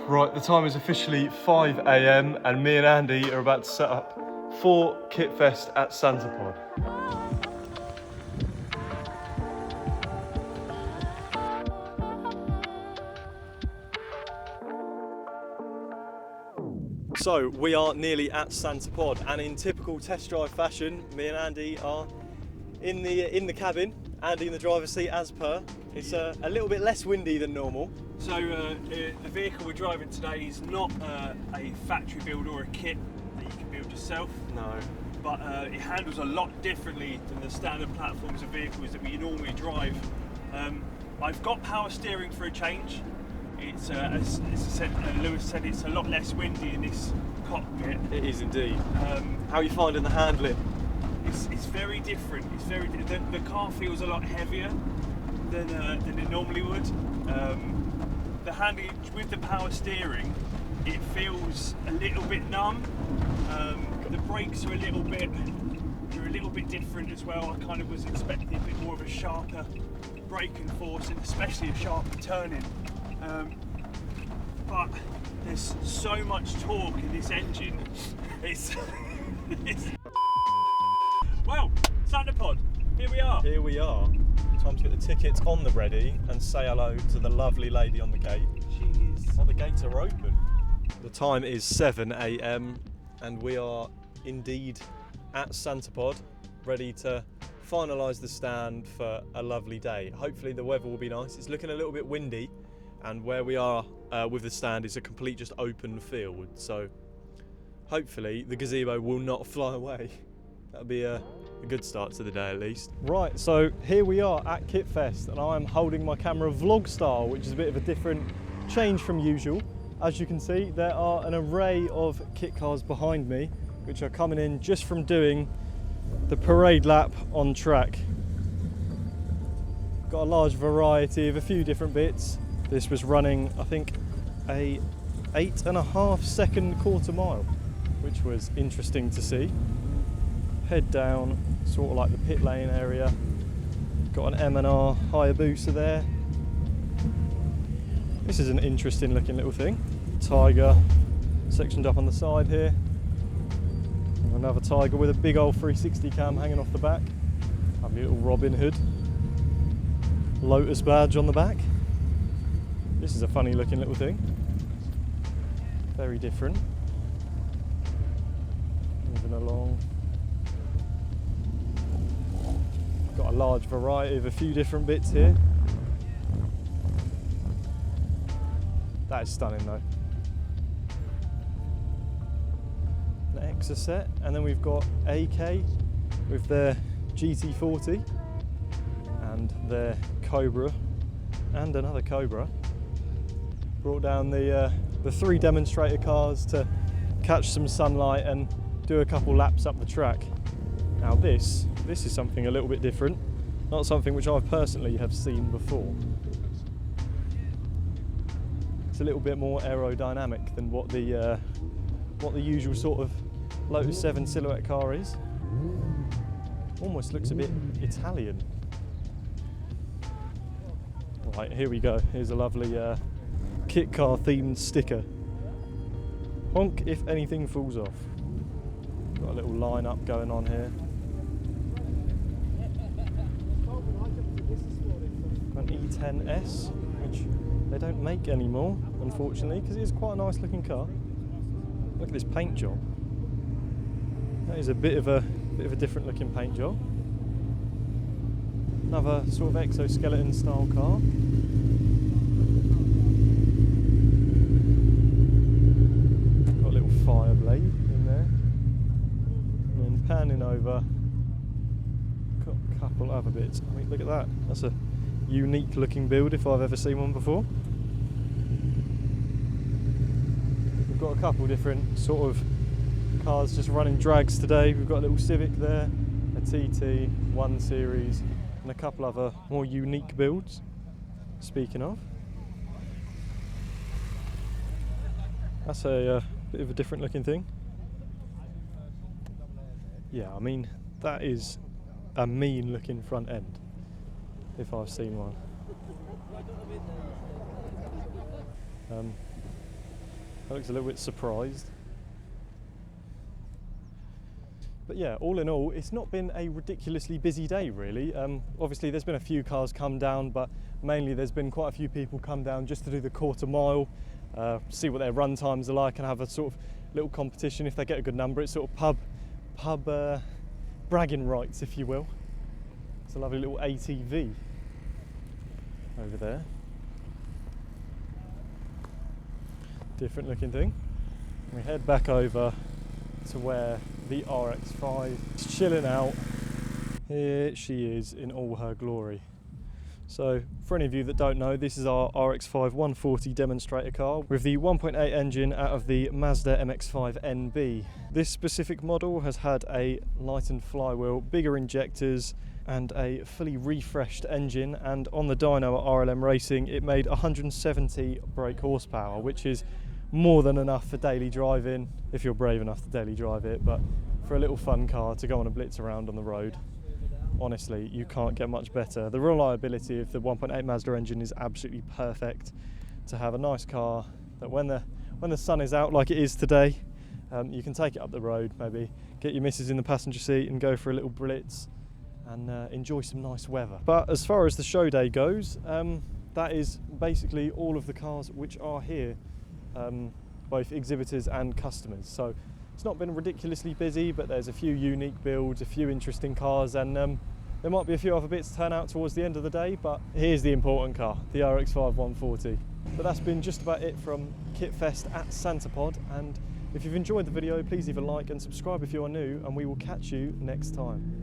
Right, the time is officially 5 AM and me and Andy are about to set up for Kitfest at Santapod. So we are nearly at Santapod, and in typical test drive fashion, me and Andy are in the cabin, Andy in the driver's seat as per. It's a little bit less windy than normal. So the vehicle we're driving today is not a factory build or a kit that you can build yourself. No. But it handles a lot differently than the standard platforms of vehicles that we normally drive. I've got power steering for a change. It's as Lewis said, it's a lot less windy in this cockpit. It is indeed. How are you finding the handling? It's very different. The car feels a lot heavier than it normally would. The handling with the power steering, it feels a little bit numb. The brakes are a little bit different as well. I kind of was expecting a bit more of a sharper braking force, and especially a sharper turning. But there's so much torque in this engine. It's well, Santapod, here we are. Here we are. Time to get the tickets on the ready and say hello to the lovely lady on the gate. Oh, the gates are open. The time is 7 AM and we are indeed at Santapod, ready to finalise the stand for a lovely day. Hopefully the weather will be nice. It's looking a little bit windy, and where we are with the stand is a complete just open field, so hopefully the gazebo will not fly away. That'll be a good start to the day at least. Right, so here we are at Kitfest and I'm holding my camera vlog style, which is a bit of a different change from usual. As you can see, there are an array of kit cars behind me which are coming in just from doing the parade lap on track. Got a large variety of a few different bits. This was running, I think, a 8.5 second quarter mile, which was interesting to see. Head down, sort of like the pit lane area. Got an M&R Hayabusa there. This is an interesting looking little thing. Tiger sectioned up on the side here. Another Tiger with a big old 360 cam hanging off the back. Lovely little Robin Hood. Lotus badge on the back. This is a funny looking little thing. Very different. Moving along. Got a large variety of a few different bits here. That is stunning though. An Exocet, and then we've got AK with their GT40 and their Cobra and another Cobra. Brought down the 3 demonstrator cars to catch some sunlight and do a couple laps up the track. Now this is something a little bit different, not something which I personally have seen before. It's a little bit more aerodynamic than what the usual sort of Lotus 7 silhouette car is. Almost looks a bit Italian. Right, here we go. Here's a lovely kit car themed sticker. Honk if anything falls off. Got a little line up going on here. An E10S, which they don't make anymore, unfortunately, because it is quite a nice looking car. Look at this paint job. That is a bit of a different looking paint job. Another sort of exoskeleton style car. Got a little fire blade in there. And then panning over, got a couple other bits. I mean, look at that. That's a unique looking build if I've ever seen one before. We've got a couple different sort of cars just running drags today. We've got a little Civic there, a TT, 1 Series, and a couple other more unique builds. Speaking of, that's a bit of a different looking thing. Yeah, I mean, that is a mean looking front end, if I've seen one. That looks a little bit surprised. But yeah, all in all, it's not been a ridiculously busy day really. Obviously there's been a few cars come down, but mainly there's been quite a few people come down just to do the quarter mile, see what their run times are like and have a sort of little competition. If they get a good number, it's sort of pub bragging rights, if you will. It's a lovely little ATV over there. Different looking thing. We head back over to where the RX-5 is chilling out. Here she is in all her glory. So for any of you that don't know, this is our RX-5 140 demonstrator car with the 1.8 engine out of the Mazda MX-5 NB. This specific model has had a lightened flywheel, bigger injectors and a fully refreshed engine, and on the dyno at RLM Racing it made 170 brake horsepower, which is more than enough for daily driving, if you're brave enough to daily drive it, but for a little fun car to go on a blitz around on the road, honestly, you can't get much better. The reliability of the 1.8 Mazda engine is absolutely perfect to have a nice car that when the sun is out like it is today, you can take it up the road, maybe get your missus in the passenger seat and go for a little blitz and enjoy some nice weather. But as far as the show day goes, that is basically all of the cars which are here. Both exhibitors and customers. So it's not been ridiculously busy, but there's a few unique builds, a few interesting cars, and there might be a few other bits to turn out towards the end of the day, but here's the important car, the RX-5 140. But that's been just about it from Kitfest at Santapod, and if you've enjoyed the video, please leave a like and subscribe if you are new, and we will catch you next time.